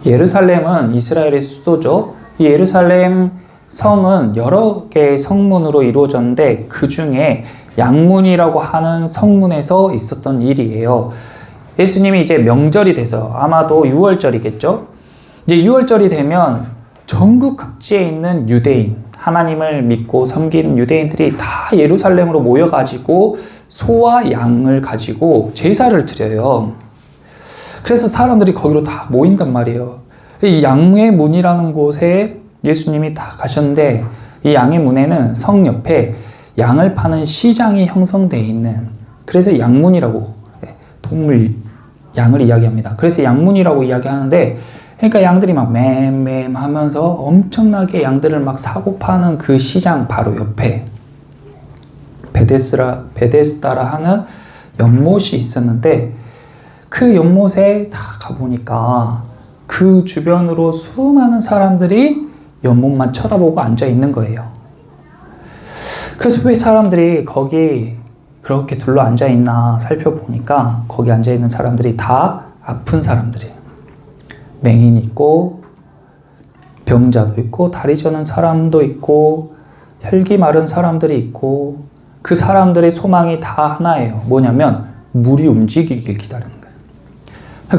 예루살렘은 이스라엘의 수도죠. 이 예루살렘 성은 여러 개의 성문으로 이루어졌는데 그 중에 양문이라고 하는 성문에서 있었던 일이에요. 예수님이 이제 명절이 돼서 아마도 6월절이겠죠. 이제 6월절이 되면 전국 각지에 있는 유대인, 하나님을 믿고 섬기는 유대인들이 다 예루살렘으로 모여가지고 소와 양을 가지고 제사를 드려요. 그래서 사람들이 거기로 다 모인단 말이에요. 이 양의 문이라는 곳에 예수님이 다 가셨는데 이 양의 문에는 성 옆에 양을 파는 시장이 형성되어 있는, 그래서 양문이라고, 동물 양을 이야기합니다. 그래서 양문이라고 이야기하는데, 그러니까 양들이 막 맴맴 하면서 엄청나게 양들을 막 사고 파는 그 시장 바로 옆에 베데스다라 하는 연못이 있었는데, 그 연못에 다 가보니까 그 주변으로 수많은 사람들이 연못만 쳐다보고 앉아 있는 거예요. 그래서 왜 사람들이 거기 그렇게 둘러 앉아 있나 살펴보니까 거기 앉아 있는 사람들이 다 아픈 사람들이에요. 맹인이 있고 병자도 있고 다리 저는 사람도 있고 혈기 마른 사람들이 있고, 그 사람들의 소망이 다 하나예요. 뭐냐면 물이 움직이길 기다리는 거예요.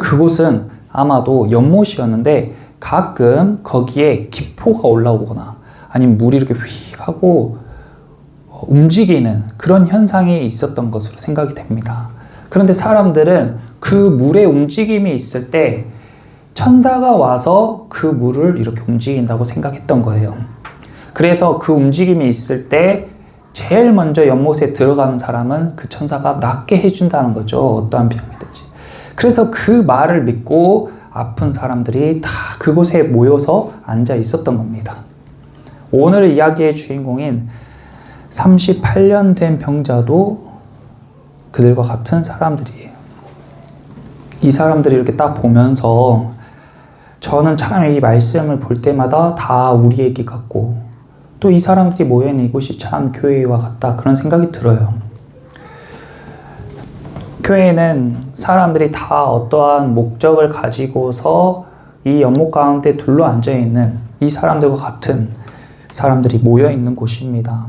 그곳은 아마도 연못이었는데 가끔 거기에 기포가 올라오거나 아니면 물이 이렇게 휙 하고 움직이는 그런 현상이 있었던 것으로 생각이 됩니다. 그런데 사람들은 그 물의 움직임이 있을 때 천사가 와서 그 물을 이렇게 움직인다고 생각했던 거예요. 그래서 그 움직임이 있을 때 제일 먼저 연못에 들어가는 사람은 그 천사가 낫게 해준다는 거죠. 어떠한 병이든지. 그래서 그 말을 믿고 아픈 사람들이 다 그곳에 모여서 앉아 있었던 겁니다. 오늘 이야기의 주인공인 38년 된 병자도 그들과 같은 사람들이에요. 이 사람들이 이렇게 딱 보면서 저는 참 이 말씀을 볼 때마다 다 우리 얘기 같고, 또 이 사람들이 모여있는 이곳이 참 교회와 같다, 그런 생각이 들어요. 교회는 사람들이 다 어떠한 목적을 가지고서 이 연못 가운데 둘러 앉아있는 이 사람들과 같은 사람들이 모여있는 곳입니다.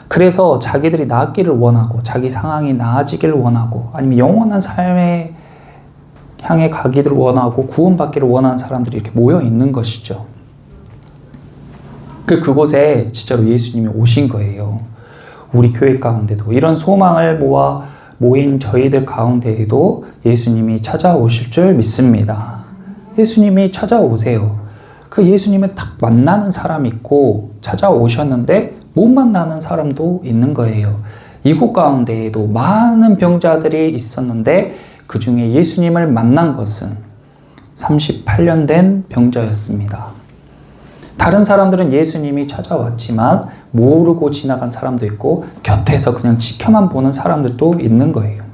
그래서 자기들이 낫기를 원하고 자기 상황이 나아지기를 원하고 아니면 영원한 삶에 향해 가기를 원하고 구원받기를 원하는 사람들이 이렇게 모여있는 것이죠. 그곳에 진짜로 예수님이 오신 거예요. 우리 교회 가운데도 이런 소망을 모인 저희들 가운데에도 예수님이 찾아오실 줄 믿습니다. 예수님이 찾아오세요. 그 예수님은 딱 만나는 사람이 있고 찾아오셨는데 못 만나는 사람도 있는 거예요. 이곳 가운데에도 많은 병자들이 있었는데 그 중에 예수님을 만난 것은 38년 된 병자였습니다. 다른 사람들은 예수님이 찾아왔지만 모르고 지나간 사람도 있고 곁에서 그냥 지켜만 보는 사람들도 있는 거예요.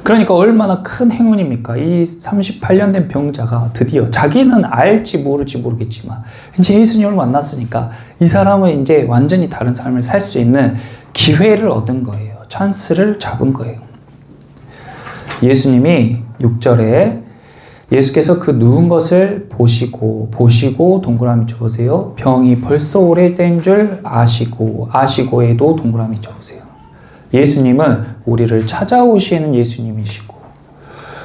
그러니까 얼마나 큰 행운입니까? 이 38년 된 병자가 드디어 자기는 알지 모를지 모르겠지만 이제 예수님을 만났으니까 이 사람은 이제 완전히 다른 삶을 살 수 있는 기회를 얻은 거예요. 찬스를 잡은 거예요. 예수님이 6절에 예수께서 그 누운 것을 보시고 동그라미 쳐보세요. 병이 벌써 오래된 줄 아시고에도 동그라미 쳐보세요. 예수님은 우리를 찾아오시는 예수님이시고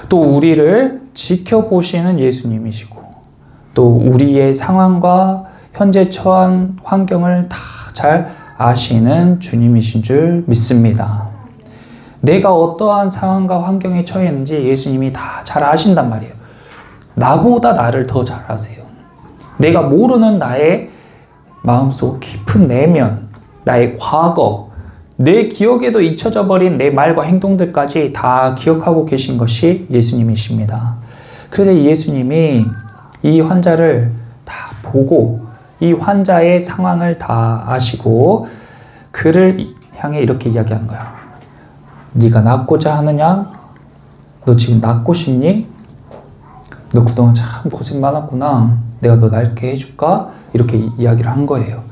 또 우리를 지켜보시는 예수님이시고 또 우리의 상황과 현재 처한 환경을 다 잘 아시는 주님이신 줄 믿습니다. 내가 어떠한 상황과 환경에 처해 있는지 예수님이 다 잘 아신단 말이에요. 나보다 나를 더 잘 아세요. 내가 모르는 나의 마음속 깊은 내면, 나의 과거, 내 기억에도 잊혀져 버린 내 말과 행동들까지 다 기억하고 계신 것이 예수님이십니다. 그래서 예수님이 이 환자를 다 보고 이 환자의 상황을 다 아시고 그를 향해 이렇게 이야기하는 거야. 네가 낫고자 하느냐? 너 지금 낫고 싶니? 너 그동안 참 고생 많았구나. 내가 너 낫게 해줄까? 이렇게 이야기를 한 거예요.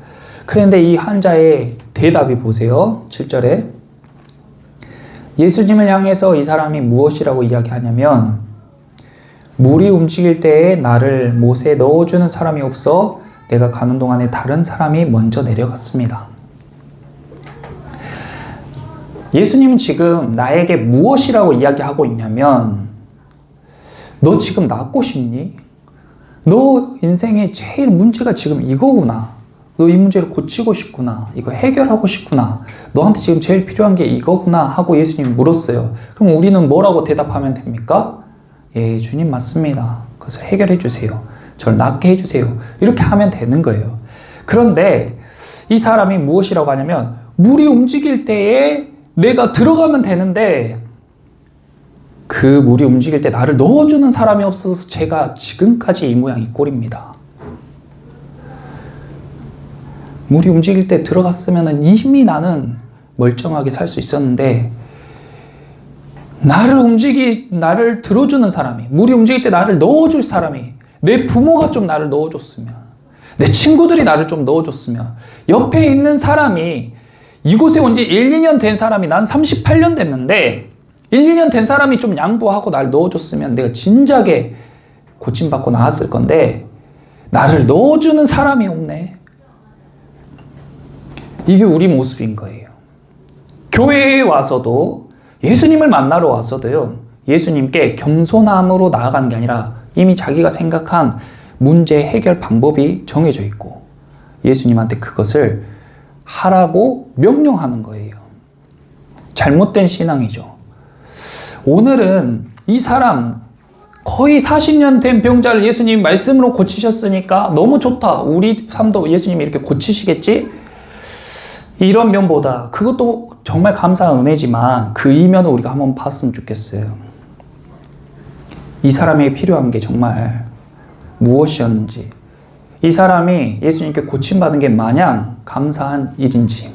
그런데 이 환자의 대답이 보세요. 7절에 예수님을 향해서 이 사람이 무엇이라고 이야기하냐면 물이 움직일 때에 나를 못에 넣어주는 사람이 없어 내가 가는 동안에 다른 사람이 먼저 내려갔습니다. 예수님은 지금 나에게 무엇이라고 이야기하고 있냐면, 너 지금 낫고 싶니? 너 인생의 제일 문제가 지금 이거구나. 너 이 문제를 고치고 싶구나. 이거 해결하고 싶구나. 너한테 지금 제일 필요한 게 이거구나 하고 예수님이 물었어요. 그럼 우리는 뭐라고 대답하면 됩니까? 예, 주님 맞습니다. 그래서 해결해 주세요. 저를 낫게 해주세요. 이렇게 하면 되는 거예요. 그런데 이 사람이 무엇이라고 하냐면, 물이 움직일 때에 내가 들어가면 되는데 그 물이 움직일 때 나를 넣어주는 사람이 없어서 제가 지금까지 이 모양 이 꼴입니다. 물이 움직일 때 들어갔으면 이미 나는 멀쩡하게 살 수 있었는데, 나를 들어주는 사람이, 물이 움직일 때 나를 넣어줄 사람이, 내 부모가 좀 나를 넣어줬으면, 내 친구들이 나를 좀 넣어줬으면, 옆에 있는 사람이, 이곳에 온 지 1, 2년 된 사람이, 난 38년 됐는데 1, 2년 된 사람이 좀 양보하고 나를 넣어줬으면 내가 진작에 고침받고 나았을 건데, 나를 넣어주는 사람이 없네. 이게 우리 모습인 거예요. 교회에 와서도, 예수님을 만나러 와서도요, 예수님께 겸손함으로 나아가는 게 아니라 이미 자기가 생각한 문제 해결 방법이 정해져 있고 예수님한테 그것을 하라고 명령하는 거예요. 잘못된 신앙이죠. 오늘은 이 사람, 거의 40년 된 병자를 예수님이 말씀으로 고치셨으니까 너무 좋다. 우리 삶도 예수님이 이렇게 고치시겠지? 이런 면보다, 그것도 정말 감사한 은혜지만 그 이면을 우리가 한번 봤으면 좋겠어요. 이 사람에게 필요한 게 정말 무엇이었는지, 이 사람이 예수님께 고침받은 게 마냥 감사한 일인지,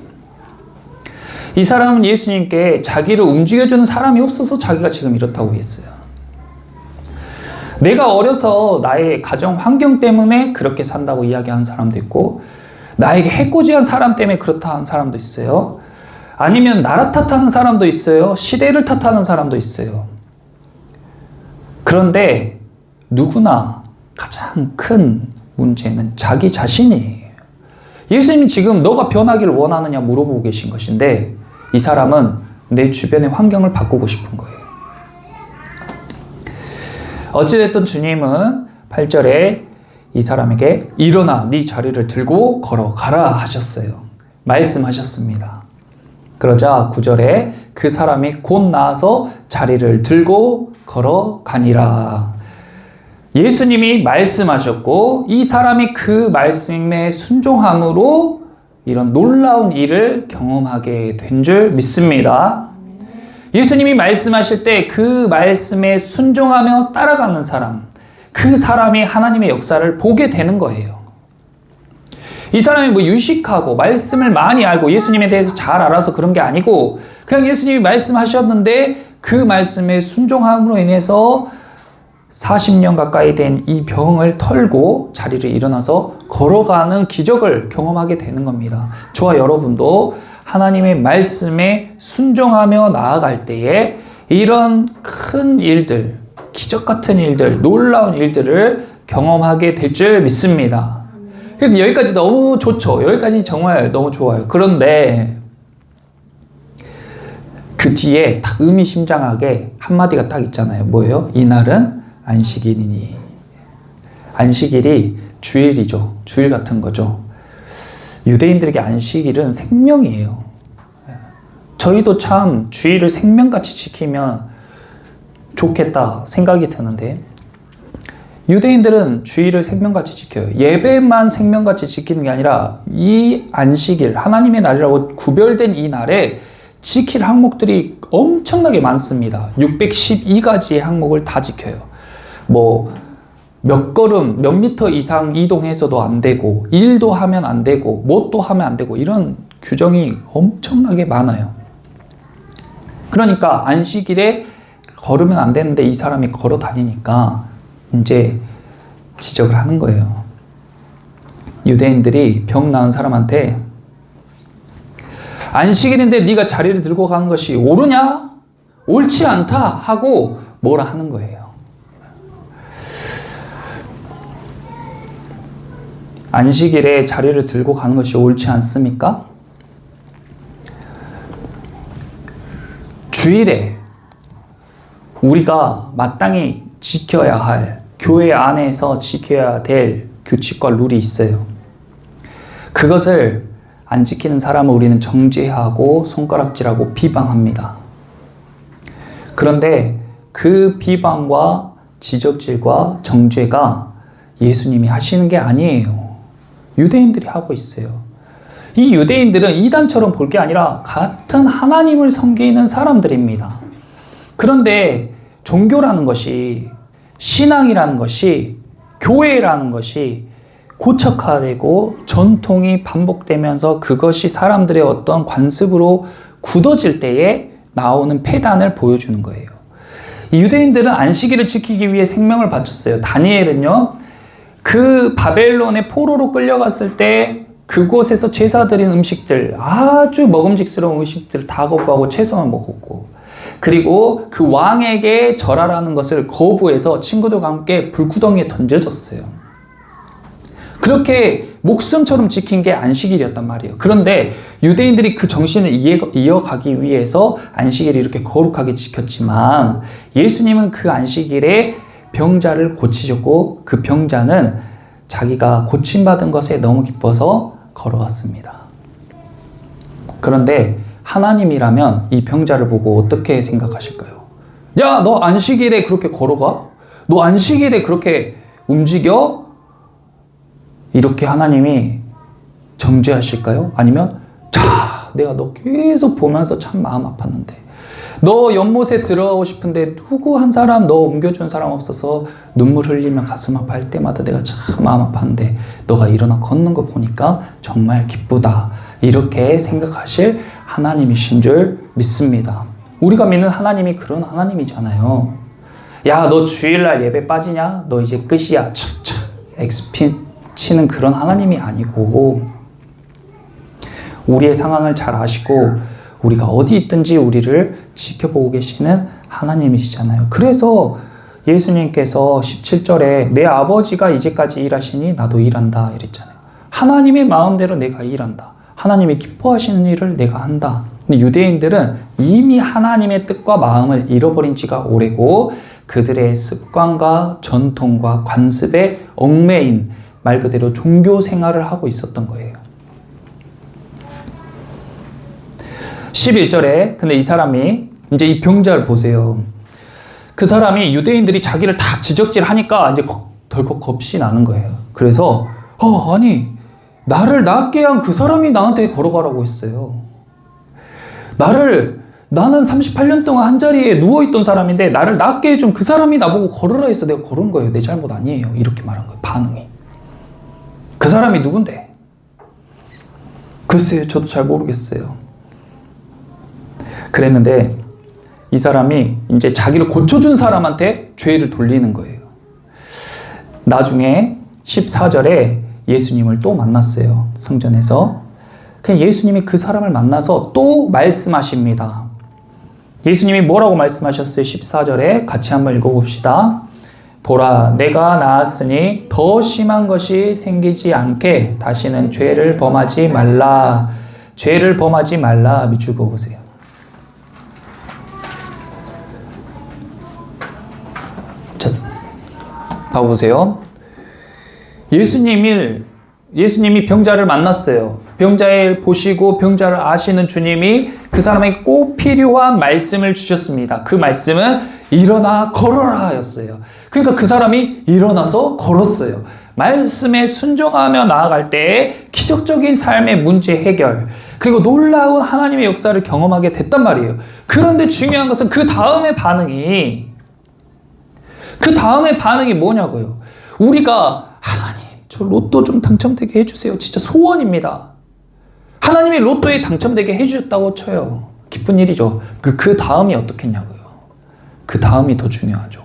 이 사람은 예수님께 자기를 움직여주는 사람이 없어서 자기가 지금 이렇다고 했어요. 내가 어려서 나의 가정 환경 때문에 그렇게 산다고 이야기하는 사람도 있고, 나에게 해코지한 사람 때문에 그렇다 하는 사람도 있어요. 아니면 나라 탓하는 사람도 있어요. 시대를 탓하는 사람도 있어요. 그런데 누구나 가장 큰 문제는 자기 자신이에요. 예수님이 지금 너가 변하기를 원하느냐 물어보고 계신 것인데, 이 사람은 내 주변의 환경을 바꾸고 싶은 거예요. 어찌됐든 주님은 8절에 이 사람에게 일어나 네 자리를 들고 걸어가라 하셨어요. 말씀하셨습니다. 그러자 9절에 그 사람이 곧 나아서 자리를 들고 걸어가니라. 예수님이 말씀하셨고 이 사람이 그 말씀에 순종함으로 이런 놀라운 일을 경험하게 된 줄 믿습니다. 예수님이 말씀하실 때 그 말씀에 순종하며 따라가는 사람, 그 사람이 하나님의 역사를 보게 되는 거예요. 이 사람이 뭐 유식하고 말씀을 많이 알고 예수님에 대해서 잘 알아서 그런 게 아니고, 그냥 예수님이 말씀하셨는데 그 말씀에 순종함으로 인해서 40년 가까이 된 이 병을 털고 자리를 일어나서 걸어가는 기적을 경험하게 되는 겁니다. 저와 여러분도 하나님의 말씀에 순종하며 나아갈 때에 이런 큰 일들, 기적 같은 일들, 놀라운 일들을 경험하게 될 줄 믿습니다. 여기까지 너무 좋죠. 여기까지 정말 너무 좋아요. 그런데 그 뒤에 딱 의미심장하게 한마디가 딱 있잖아요. 뭐예요? 이날은 안식일이니. 안식일이 주일이죠. 주일 같은 거죠. 유대인들에게 안식일은 생명이에요. 저희도 참 주일을 생명같이 지키면 좋겠다 생각이 드는데, 유대인들은 주일을 생명같이 지켜요. 예배만 생명같이 지키는 게 아니라 이 안식일, 하나님의 날이라고 구별된 이 날에 지킬 항목들이 엄청나게 많습니다. 612가지의 항목을 다 지켜요. 뭐 몇 걸음, 몇 미터 이상 이동해서도 안 되고, 일도 하면 안 되고, 뭣도 하면 안 되고, 이런 규정이 엄청나게 많아요. 그러니까 안식일에 걸으면 안 되는데 이 사람이 걸어 다니니까 이제 지적을 하는 거예요. 유대인들이 병 나은 사람한테 안식일인데 네가 자리를 들고 가는 것이 옳으냐? 옳지 않다 하고 뭐라 하는 거예요. 안식일에 자리를 들고 가는 것이 옳지 않습니까? 주일에 우리가 마땅히 지켜야 할, 교회 안에서 지켜야 될 규칙과 룰이 있어요. 그것을 안 지키는 사람을 우리는 정죄하고 손가락질하고 비방합니다. 그런데 그 비방과 지적질과 정죄가 예수님이 하시는 게 아니에요. 유대인들이 하고 있어요. 이 유대인들은 이단처럼 볼 게 아니라 같은 하나님을 섬기는 사람들입니다. 그런데 종교라는 것이, 신앙이라는 것이, 교회라는 것이 고착화되고 전통이 반복되면서 그것이 사람들의 어떤 관습으로 굳어질 때에 나오는 폐단을 보여주는 거예요. 이 유대인들은 안식일을 지키기 위해 생명을 바쳤어요. 다니엘은요, 그 바벨론의 포로로 끌려갔을 때 그곳에서 제사 드린 음식들, 아주 먹음직스러운 음식들을 다 거부하고 채소만 먹었고, 그리고 그 왕에게 절하라는 것을 거부해서 친구들과 함께 불구덩이에 던져졌어요. 그렇게 목숨처럼 지킨 게 안식일이었단 말이에요. 그런데 유대인들이 그 정신을 이어가기 위해서 안식일을 이렇게 거룩하게 지켰지만, 예수님은 그 안식일에 병자를 고치셨고, 그 병자는 자기가 고침받은 것에 너무 기뻐서 걸어갔습니다. 그런데 하나님이라면 이 병자를 보고 어떻게 생각하실까요? 야, 너 안식일에 그렇게 걸어가? 너 안식일에 그렇게 움직여? 이렇게 하나님이 정죄하실까요? 아니면, 자, 내가 너 계속 보면서 참 마음 아팠는데, 너 연못에 들어가고 싶은데 누구 한 사람 너 옮겨준 사람 없어서 눈물 흘리며 가슴 아파할 때마다 내가 참 마음 아팠는데 너가 일어나 걷는 거 보니까 정말 기쁘다. 이렇게 생각하실 하나님이신 줄 믿습니다. 우리가 믿는 하나님이 그런 하나님이잖아요. 야, 너 주일날 예배 빠지냐? 너 이제 끝이야. 착착 엑스핀 치는 그런 하나님이 아니고, 우리의 상황을 잘 아시고 우리가 어디 있든지 우리를 지켜보고 계시는 하나님이시잖아요. 그래서 예수님께서 17절에 내 아버지가 이제까지 일하시니 나도 일한다 이랬잖아요. 하나님의 마음대로 내가 일한다. 하나님이 기뻐하시는 일을 내가 한다. 근데 유대인들은 이미 하나님의 뜻과 마음을 잃어버린 지가 오래고, 그들의 습관과 전통과 관습에 얽매인, 말 그대로 종교 생활을 하고 있었던 거예요. 11절에 근데 이 사람이, 이제 이 병자를 보세요. 그 사람이 유대인들이 자기를 다 지적질하니까 이제 덜컥 겁이 나는 거예요. 그래서 아니, 나를 낫게 한 그 사람이 나한테 걸어가라고 했어요. 나는 38년 동안 한 자리에 누워있던 사람인데 나를 낫게 해준 그 사람이 나보고 걸으라 해서 내가 걸은 거예요. 내 잘못 아니에요. 이렇게 말한 거예요. 반응이. 그 사람이 누군데? 글쎄요, 저도 잘 모르겠어요. 그랬는데 이 사람이 이제 자기를 고쳐준 사람한테 죄를 돌리는 거예요. 나중에 14절에 예수님을 또 만났어요. 성전에서. 그냥 예수님이 그 사람을 만나서 또 말씀하십니다. 예수님이 뭐라고 말씀하셨어요? 14절에 같이 한번 읽어봅시다. 보라, 내가 나았으니 더 심한 것이 생기지 않게 다시는 죄를 범하지 말라. 죄를 범하지 말라. 밑줄 그어보세요. 자, 봐보세요. 예수님이 병자를 만났어요. 병자를 보시고 병자를 아시는 주님이 그 사람에게 꼭 필요한 말씀을 주셨습니다. 그 말씀은 일어나 걸어라 였어요. 그러니까 그 사람이 일어나서 걸었어요. 말씀에 순종하며 나아갈 때 기적적인 삶의 문제 해결, 그리고 놀라운 하나님의 역사를 경험하게 됐단 말이에요. 그런데 중요한 것은 그 다음의 반응이 뭐냐고요. 우리가 하나님, 저 로또 좀 당첨되게 해주세요. 진짜 소원입니다. 하나님이 로또에 당첨되게 해주셨다고 쳐요. 기쁜 일이죠. 그 다음이 어떻겠냐고요. 그 다음이 더 중요하죠.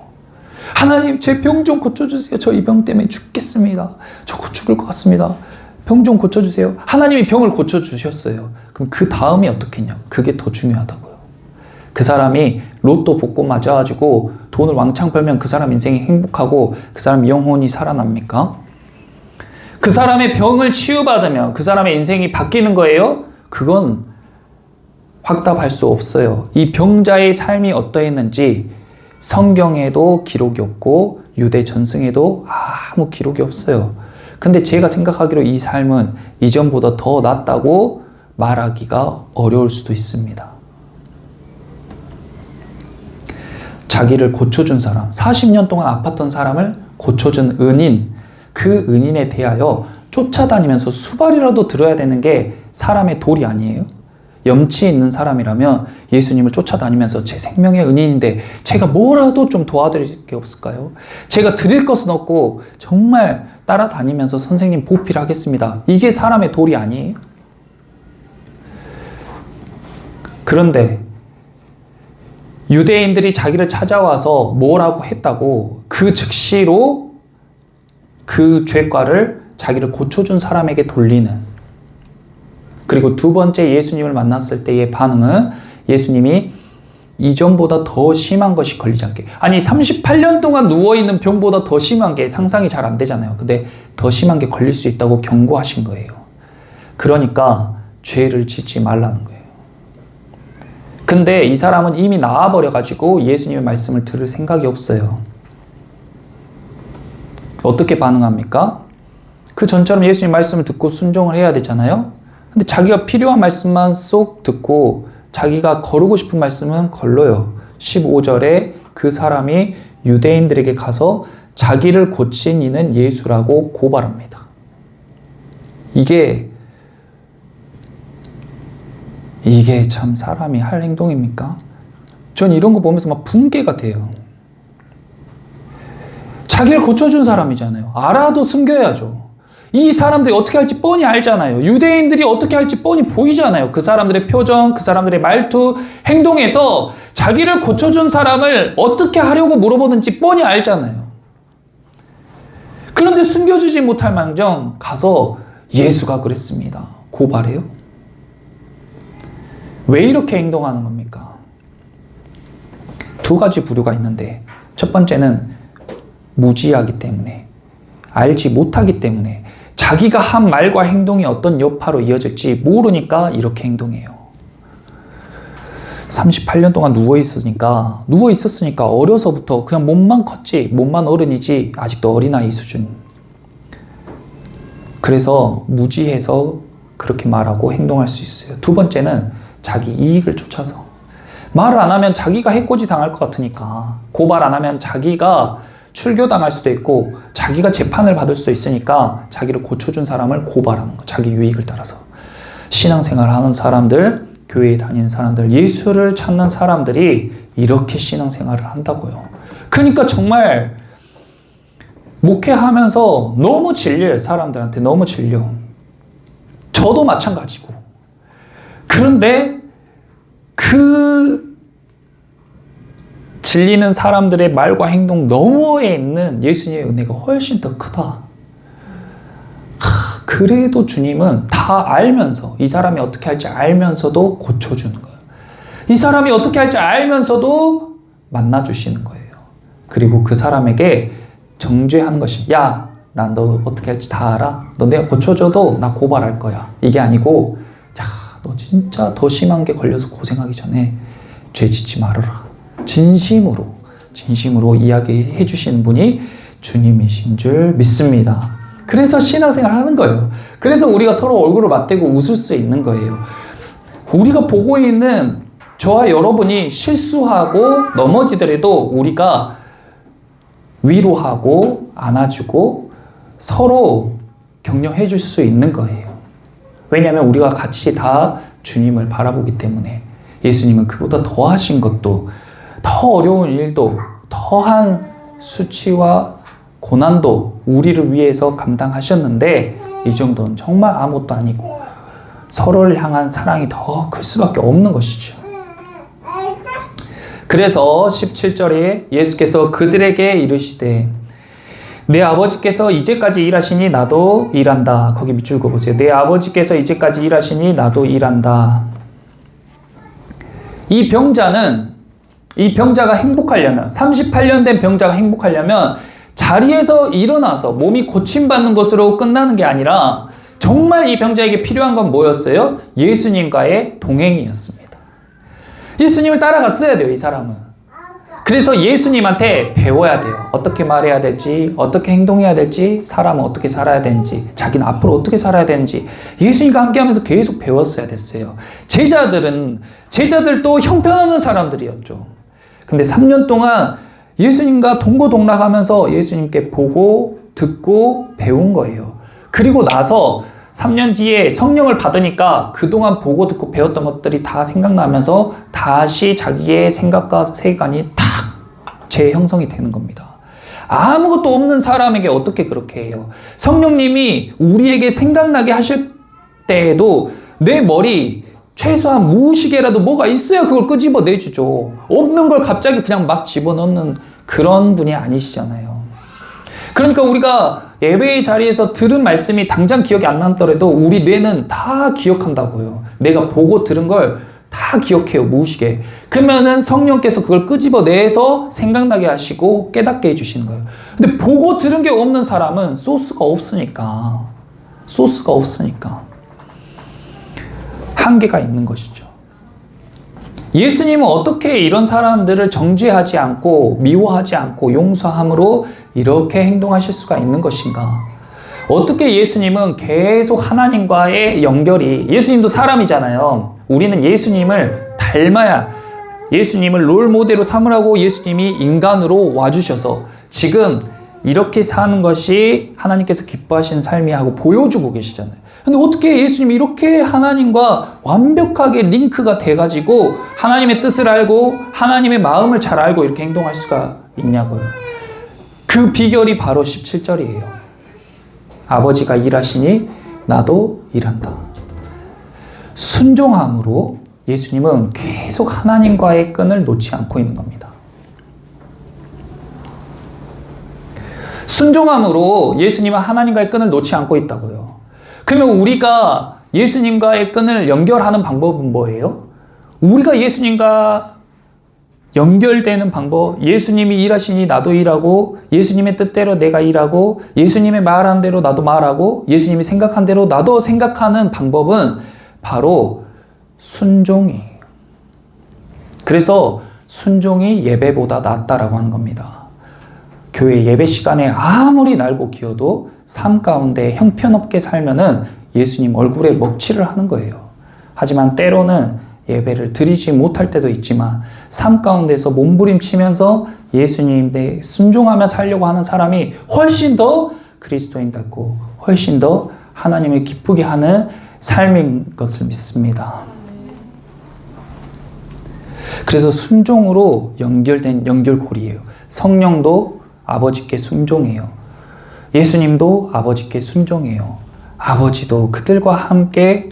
하나님, 제 병 좀 고쳐주세요. 저 이 병 때문에 죽겠습니다. 저 죽을 것 같습니다. 병 좀 고쳐주세요. 하나님이 병을 고쳐주셨어요. 그럼 그 다음이 어떻겠냐고. 그게 더 중요하다고요. 그 사람이 로또 복권 맞아가지고 돈을 왕창 벌면 그 사람 인생이 행복하고 그 사람 영혼이 살아납니까? 그 사람의 병을 치유받으면 그 사람의 인생이 바뀌는 거예요? 그건 확답할 수 없어요. 이 병자의 삶이 어떠했는지 성경에도 기록이 없고 유대 전승에도 아무 기록이 없어요. 근데 제가 생각하기로 이 삶은 이전보다 더 낫다고 말하기가 어려울 수도 있습니다. 자기를 고쳐준 사람, 40년 동안 아팠던 사람을 고쳐준 은인, 그 은인에 대하여 쫓아다니면서 수발이라도 들어야 되는 게 사람의 도리 아니에요? 염치 있는 사람이라면 예수님을 쫓아다니면서 제 생명의 은인인데 제가 뭐라도 좀 도와드릴 게 없을까요? 제가 드릴 것은 없고 정말 따라다니면서 선생님 보필 하겠습니다. 이게 사람의 도리 아니에요? 그런데 유대인들이 자기를 찾아와서 뭐라고 했다고 그 즉시로 그 죄과를 자기를 고쳐준 사람에게 돌리는, 그리고 두 번째 예수님을 만났을 때의 반응은 예수님이 이전보다 더 심한 것이 걸리지 않게, 아니 38년 동안 누워있는 병보다 더 심한 게 상상이 잘 안 되잖아요. 근데 더 심한 게 걸릴 수 있다고 경고하신 거예요. 그러니까 죄를 짓지 말라는 거예요. 근데 이 사람은 이미 나와버려가지고 예수님의 말씀을 들을 생각이 없어요. 어떻게 반응합니까? 그 전처럼 예수님 말씀을 듣고 순종을 해야 되잖아요. 근데 자기가 필요한 말씀만 쏙 듣고 자기가 거르고 싶은 말씀은 걸러요. 15절에 그 사람이 유대인들에게 가서 자기를 고친 이는 예수라고 고발합니다. 이게 참 사람이 할 행동입니까? 전 이런 거 보면서 막 붕괴가 돼요. 자기를 고쳐준 사람이잖아요. 알아도 숨겨야죠. 이 사람들이 어떻게 할지 뻔히 알잖아요. 유대인들이 어떻게 할지 뻔히 보이잖아요. 그 사람들의 표정, 그 사람들의 말투, 행동에서 자기를 고쳐준 사람을 어떻게 하려고 물어보는지 뻔히 알잖아요. 그런데 숨겨주지 못할 망정 가서 예수가 그랬습니다. 고발해요? 왜 이렇게 행동하는 겁니까? 두 가지 부류가 있는데, 첫 번째는 무지하기 때문에, 알지 못하기 때문에, 자기가 한 말과 행동이 어떤 여파로 이어질지 모르니까 이렇게 행동해요. 38년 동안 누워있었으니까 어려서부터 그냥 몸만 컸지, 몸만 어른이지 아직도 어린아이 수준. 그래서 무지해서 그렇게 말하고 행동할 수 있어요. 두 번째는 자기 이익을 쫓아서, 말을 안 하면 자기가 해코지 당할 것 같으니까, 고발 안 하면 자기가 출교당할 수도 있고 자기가 재판을 받을 수도 있으니까 자기를 고쳐준 사람을 고발하는 거, 자기 유익을 따라서. 신앙생활 하는 사람들, 교회에 다니는 사람들, 예수를 찾는 사람들이 이렇게 신앙생활을 한다고요. 그러니까 정말 목회하면서 너무 질려요. 사람들한테 너무 질려. 저도 마찬가지고. 그런데 그 질리는 사람들의 말과 행동 너머에 있는 예수님의 은혜가 훨씬 더 크다. 그래도 주님은 다 알면서, 이 사람이 어떻게 할지 알면서도 고쳐주는 거예요. 이 사람이 어떻게 할지 알면서도 만나주시는 거예요. 그리고 그 사람에게 정죄하는 것이, 야, 난 너 어떻게 할지 다 알아. 너 내가 고쳐줘도 나 고발할 거야. 이게 아니고, 야, 너 진짜 더 심한 게 걸려서 고생하기 전에 죄 짓지 말아라. 진심으로 이야기해 주시는 분이 주님이신 줄 믿습니다. 그래서 신앙생활 하는 거예요. 그래서 우리가 서로 얼굴을 맞대고 웃을 수 있는 거예요. 우리가 보고 있는 저와 여러분이 실수하고 넘어지더라도 우리가 위로하고 안아주고 서로 격려해 줄 수 있는 거예요. 왜냐하면 우리가 같이 다 주님을 바라보기 때문에. 예수님은 그보다 더 하신 것도, 더 어려운 일도, 더한 수치와 고난도 우리를 위해서 감당하셨는데 이 정도는 정말 아무것도 아니고 서로를 향한 사랑이 더 클 수밖에 없는 것이죠. 그래서 17절에 예수께서 그들에게 이르시되 내 아버지께서 이제까지 일하시니 나도 일한다. 거기 밑줄 그어보세요. 내 아버지께서 이제까지 일하시니 나도 일한다. 이 병자가 행복하려면, 38년 된 병자가 행복하려면 자리에서 일어나서 몸이 고침받는 것으로 끝나는 게 아니라 정말 이 병자에게 필요한 건 뭐였어요? 예수님과의 동행이었습니다. 예수님을 따라갔어야 돼요, 이 사람은. 그래서 예수님한테 배워야 돼요. 어떻게 말해야 될지, 어떻게 행동해야 될지, 사람은 어떻게 살아야 되는지, 자기는 앞으로 어떻게 살아야 되는지 예수님과 함께하면서 계속 배웠어야 됐어요. 제자들도 형편없는 사람들이었죠. 근데 3년 동안 예수님과 동고동락하면서 예수님께 보고 듣고 배운 거예요. 그리고 나서 3년 뒤에 성령을 받으니까 그동안 보고 듣고 배웠던 것들이 다 생각나면서 다시 자기의 생각과 세계관이 탁 재형성이 되는 겁니다. 아무것도 없는 사람에게 어떻게 그렇게 해요? 성령님이 우리에게 생각나게 하실 때에도 내 머리 최소한 무시개라도 뭐가 있어야 그걸 끄집어 내주죠. 없는 걸 갑자기 그냥 막 집어넣는 그런 분이 아니시잖아요. 그러니까 우리가 예배의 자리에서 들은 말씀이 당장 기억이 안 남더라도 우리 뇌는 다 기억한다고요. 내가 보고 들은 걸 다 기억해요, 무의식에. 그러면은 성령께서 그걸 끄집어내서 생각나게 하시고 깨닫게 해주시는 거예요. 근데 보고 들은 게 없는 사람은 소스가 없으니까 한계가 있는 것이죠. 예수님은 어떻게 이런 사람들을 정죄하지 않고 미워하지 않고 용서함으로 이렇게 행동하실 수가 있는 것인가? 어떻게 예수님은 계속 하나님과의 연결이, 예수님도 사람이잖아요. 우리는 예수님을 닮아야, 예수님을 롤모델로 삼으라고 예수님이 인간으로 와주셔서 지금 이렇게 사는 것이 하나님께서 기뻐하시는 삶이라고 보여주고 계시잖아요. 근데 어떻게 예수님이 이렇게 하나님과 완벽하게 링크가 돼가지고 하나님의 뜻을 알고 하나님의 마음을 잘 알고 이렇게 행동할 수가 있냐고요. 그 비결이 바로 17절이에요. 아버지가 일하시니 나도 일한다. 순종함으로 예수님은 계속 하나님과의 끈을 놓지 않고 있는 겁니다. 순종함으로 예수님은 하나님과의 끈을 놓지 않고 있다고요. 그러면 우리가 예수님과의 끈을 연결하는 방법은 뭐예요? 우리가 예수님과 연결되는 방법, 예수님이 일하시니 나도 일하고, 예수님의 뜻대로 내가 일하고, 예수님의 말한 대로 나도 말하고, 예수님이 생각한 대로 나도 생각하는 방법은 바로 순종이에요. 그래서 순종이 예배보다 낫다라고 하는 겁니다. 교회 예배 시간에 아무리 날고 기어도 삶 가운데 형편없게 살면은 예수님 얼굴에 먹칠을 하는 거예요. 하지만 때로는 예배를 드리지 못할 때도 있지만 삶 가운데서 몸부림치면서 예수님에 순종하며 살려고 하는 사람이 훨씬 더 그리스도인답고 훨씬 더 하나님을 기쁘게 하는 삶인 것을 믿습니다. 그래서 순종으로 연결된 연결고리예요. 성령도 아버지께 순종해요. 예수님도 아버지께 순종해요. 아버지도 그들과 함께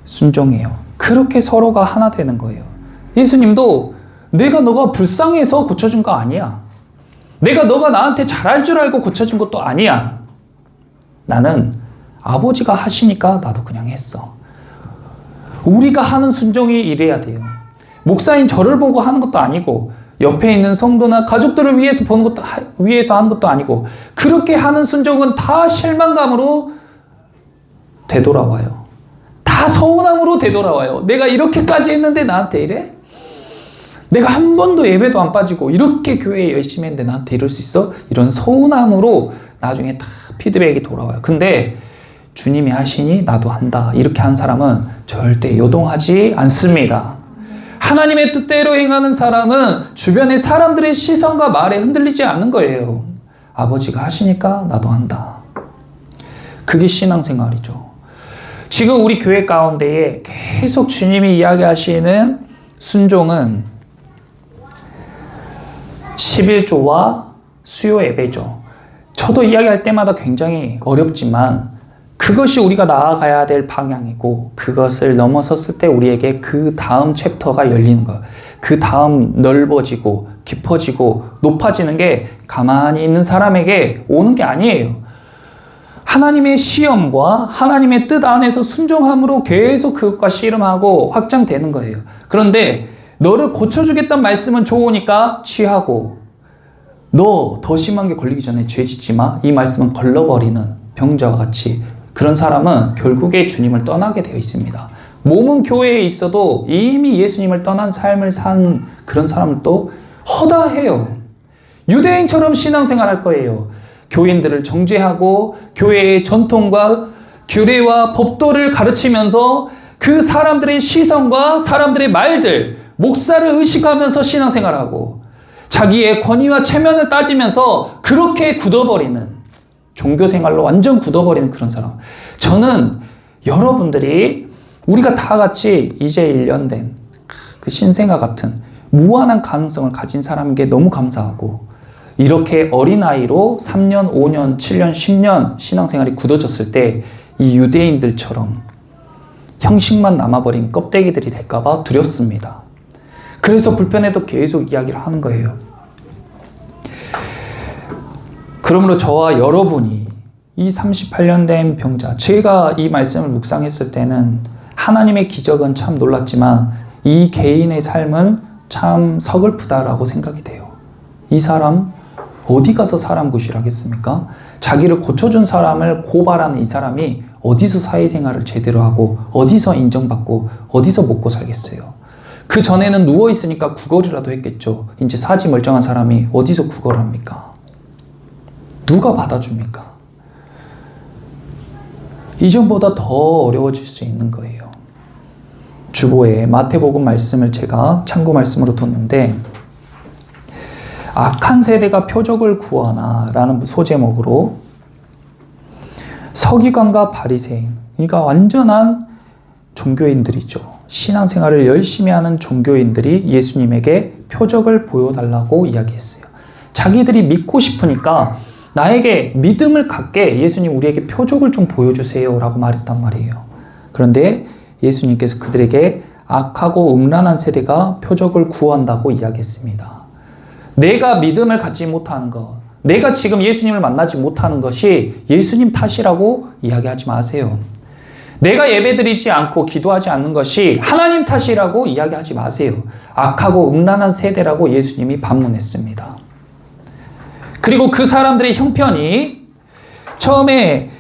순종해요. 그렇게 서로가 하나 되는 거예요. 예수님도 내가 너가 불쌍해서 고쳐준 거 아니야. 내가 너가 나한테 잘할 줄 알고 고쳐준 것도 아니야. 나는 아버지가 하시니까 나도 그냥 했어. 우리가 하는 순종이 이래야 돼요. 목사인 저를 보고 하는 것도 아니고 옆에 있는 성도나 가족들을 위해서 하는 것도 아니고 그렇게 하는 순종은 다 실망감으로 되돌아와요. 다 서운함으로 되돌아와요. 내가 이렇게까지 했는데 나한테 이래? 내가 한 번도 예배도 안 빠지고 이렇게 교회에 열심히 했는데 나한테 이럴 수 있어? 이런 서운함으로 나중에 다 피드백이 돌아와요. 근데 주님이 하시니 나도 한다. 이렇게 한 사람은 절대 요동하지 않습니다. 하나님의 뜻대로 행하는 사람은 주변의 사람들의 시선과 말에 흔들리지 않는 거예요. 아버지가 하시니까 나도 한다. 그게 신앙생활이죠. 지금 우리 교회 가운데에 계속 주님이 이야기하시는 순종은 11조와 수요 예배죠. 저도 이야기할 때마다 굉장히 어렵지만 그것이 우리가 나아가야 될 방향이고 그것을 넘어섰을 때 우리에게 그 다음 챕터가 열리는 거예요. 그 다음 넓어지고 깊어지고 높아지는 게 가만히 있는 사람에게 오는 게 아니에요. 하나님의 시험과 하나님의 뜻 안에서 순종함으로 계속 그것과 씨름하고 확장되는 거예요. 그런데 너를 고쳐주겠다는 말씀은 좋으니까 취하고 너 더 심한 게 걸리기 전에 죄 짓지 마. 이 말씀은 걸러버리는 병자와 같이 그런 사람은 결국에 주님을 떠나게 되어 있습니다. 몸은 교회에 있어도 이미 예수님을 떠난 삶을 산 그런 사람은 또 허다해요. 유대인처럼 신앙생활 할 거예요. 교인들을 정죄하고 교회의 전통과 규례와 법도를 가르치면서 그 사람들의 시선과 사람들의 말들, 목사를 의식하면서 신앙생활하고 자기의 권위와 체면을 따지면서 그렇게 굳어버리는 종교생활로 완전 굳어버리는 그런 사람. 저는 여러분들이 우리가 다 같이 이제 1년 된 그 신생아 같은 무한한 가능성을 가진 사람인 게 너무 감사하고 이렇게 어린아이로 3년, 5년, 7년, 10년 신앙생활이 굳어졌을 때 이 유대인들처럼 형식만 남아버린 껍데기들이 될까봐 두렵습니다. 그래서 불편해도 계속 이야기를 하는 거예요. 그러므로 저와 여러분이 이 38년 된 병자, 제가 이 말씀을 묵상했을 때는 하나님의 기적은 참 놀랐지만 이 개인의 삶은 참 서글프다라고 생각이 돼요. 이 사람 어디 가서 사람 구실하겠습니까? 자기를 고쳐준 사람을 고발하는 이 사람이 어디서 사회생활을 제대로 하고 어디서 인정받고 어디서 먹고 살겠어요. 그 전에는 누워있으니까 구걸이라도 했겠죠. 이제 사지 멀쩡한 사람이 어디서 구걸을 합니까? 누가 받아줍니까? 이전보다 더 어려워질 수 있는 거예요. 주보에 마태복음 말씀을 제가 참고 말씀으로 뒀는데 악한 세대가 표적을 구하나 라는 소제목으로 서기관과 바리새인, 그러니까 완전한 종교인들이죠. 신앙생활을 열심히 하는 종교인들이 예수님에게 표적을 보여달라고 이야기했어요. 자기들이 믿고 싶으니까 나에게 믿음을 갖게 예수님 우리에게 표적을 좀 보여주세요 라고 말했단 말이에요. 그런데 예수님께서 그들에게 악하고 음란한 세대가 표적을 구한다고 이야기했습니다. 내가 믿음을 갖지 못하는 것, 내가 지금 예수님을 만나지 못하는 것이 예수님 탓이라고 이야기하지 마세요. 내가 예배드리지 않고 기도하지 않는 것이 하나님 탓이라고 이야기하지 마세요. 악하고 음란한 세대라고 예수님이 반문했습니다. 그리고 그 사람들의 형편이 처음에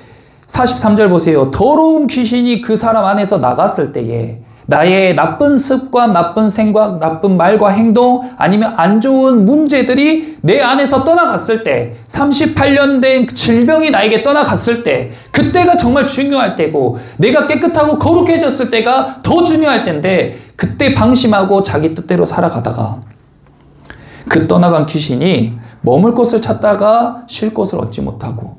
43절 보세요. 더러운 귀신이 그 사람 안에서 나갔을 때에 나의 나쁜 습관, 나쁜 생각, 나쁜 말과 행동 아니면 안 좋은 문제들이 내 안에서 떠나갔을 때 38년 된 질병이 나에게 떠나갔을 때 그때가 정말 중요할 때고 내가 깨끗하고 거룩해졌을 때가 더 중요할 때인데 그때 방심하고 자기 뜻대로 살아가다가 그 떠나간 귀신이 머물 곳을 찾다가 쉴 곳을 얻지 못하고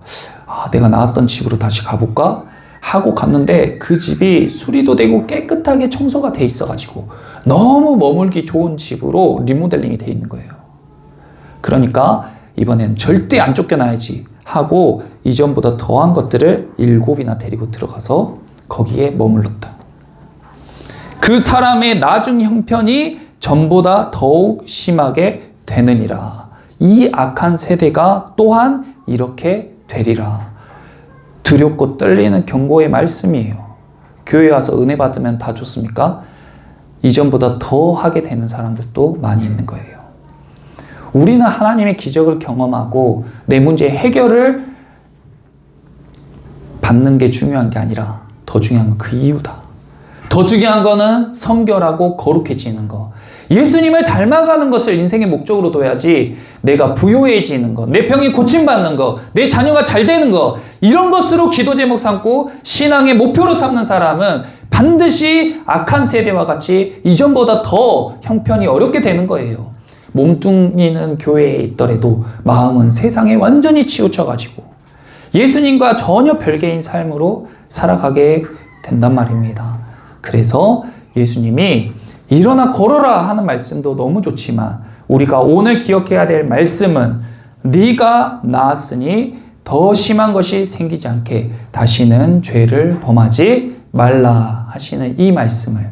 내가 나왔던 집으로 다시 가볼까? 하고 갔는데 그 집이 수리도 되고 깨끗하게 청소가 돼 있어가지고 너무 머물기 좋은 집으로 리모델링이 돼 있는 거예요. 그러니까 이번엔 절대 안 쫓겨나야지 하고 이전보다 더한 것들을 7이나 데리고 들어가서 거기에 머물렀다. 그 사람의 나중 형편이 전보다 더욱 심하게 되느니라. 이 악한 세대가 또한 이렇게 되리라. 두렵고 떨리는 경고의 말씀이에요. 교회 와서 은혜 받으면 다 좋습니까? 이전보다 더 하게 되는 사람들도 많이 있는 거예요. 우리는 하나님의 기적을 경험하고 내 문제의 해결을 받는 게 중요한 게 아니라 더 중요한 건 그 이유다. 더 중요한 거는 성결하고 거룩해지는 거. 예수님을 닮아가는 것을 인생의 목적으로 둬야지 내가 부유해지는 거, 내 병이 고침받는 거, 내 자녀가 잘 되는 거 이런 것으로 기도 제목 삼고 신앙의 목표로 삼는 사람은 반드시 악한 세대와 같이 이전보다 더 형편이 어렵게 되는 거예요. 몸뚱이는 교회에 있더라도 마음은 세상에 완전히 치우쳐가지고 예수님과 전혀 별개인 삶으로 살아가게 된단 말입니다. 그래서 예수님이 일어나 걸어라 하는 말씀도 너무 좋지만 우리가 오늘 기억해야 될 말씀은 네가 나았으니 더 심한 것이 생기지 않게 다시는 죄를 범하지 말라 하시는 이 말씀을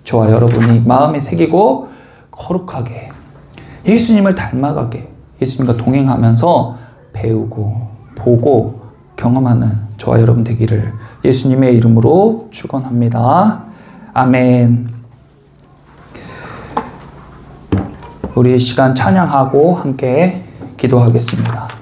저와 여러분이 마음에 새기고 거룩하게 예수님을 닮아가게 예수님과 동행하면서 배우고 보고 경험하는 저와 여러분 되기를 예수님의 이름으로 축원합니다. 아멘. 우리 시간 찬양하고 함께 기도하겠습니다.